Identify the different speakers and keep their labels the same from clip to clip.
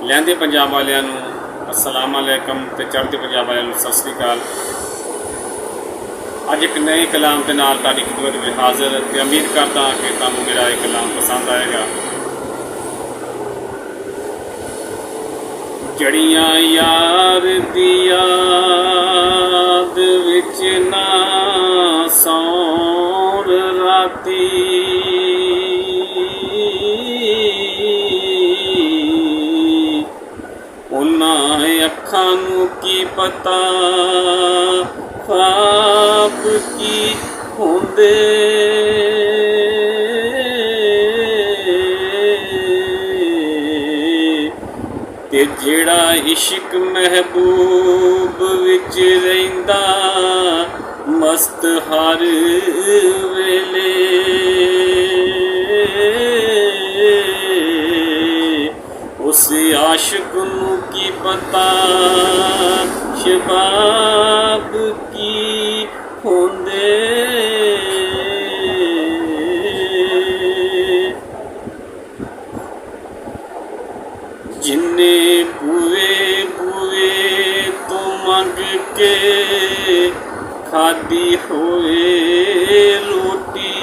Speaker 1: लहंदे पंजाब वालियां नूं अस्सलाम वालेकुम ते चढ़ते पंजाब वालियां नूं सत श्री अकाल। अज एक नए कलाम के नाल तुहाडी खिदमत में हाज़र ते उम्मीद करदा कि तुहानूं मेरा ये कलाम पसंद आएगा। जड़ियां यार दी याद विच ना सौण राती, उन्हां अखां नूं की पता ख्वाब की होंदे, ते जेड़ा इश्क महबूब विच रहिंदा मस्त हर वेले, उस आशिक नूं की पता शबाब की होंदे। जिन्ने बुए बुए तो मंग के खादी होए रोटी,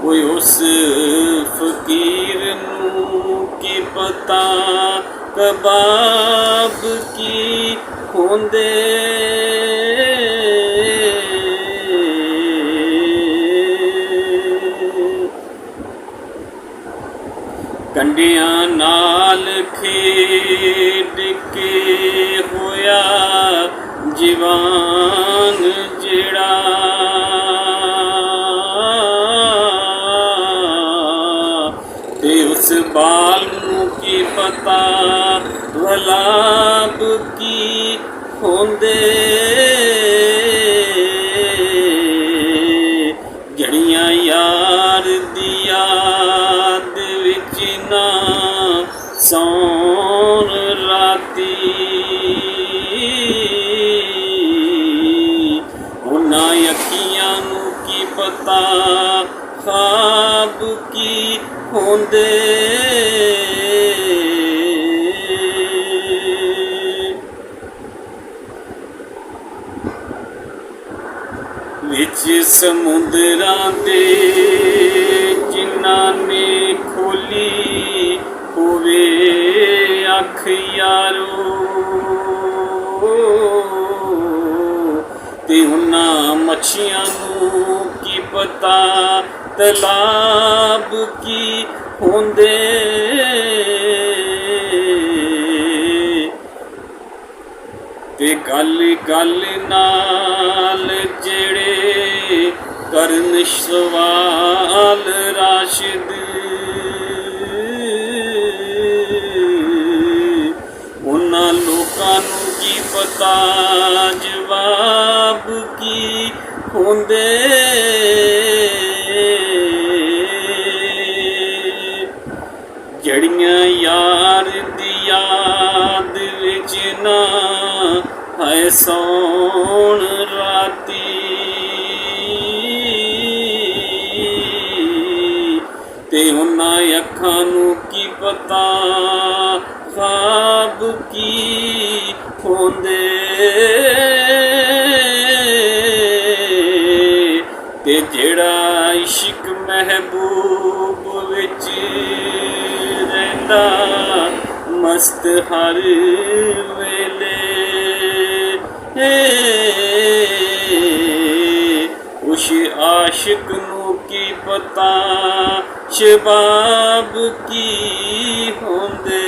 Speaker 1: कोई उस फकीर नूं की पता कबाब की होंदे। कंडियां नाल खेड के होया जवान जेड़ा, ते उस बाल नूं की पता गुलाब की होंदे। जड़ियां यार दी याद विच ना सौण राती, उन्हां अखियां नूं की पता ख्वाब की होंदे। विच समुंदरां दे जिन्हां ने खोली होवे अख यारो, ते उन्हां मच्छियां नूं की पता तलाब की होंदे। ते गल गल नाल जेड़े करन सवाल राशिद, उन्हां लोकां नूं की पता जवाब की होंदे। जड़ियां यार दी याद विच ना है सौण राती, ते उन्हां अखां नूं की पता ख्वाब की होंदे। ते जेड़ा इश्क महबूब विच रहिंदा मस्त हर वेले, उस आशिक नूं की पता शबाब की होंदे।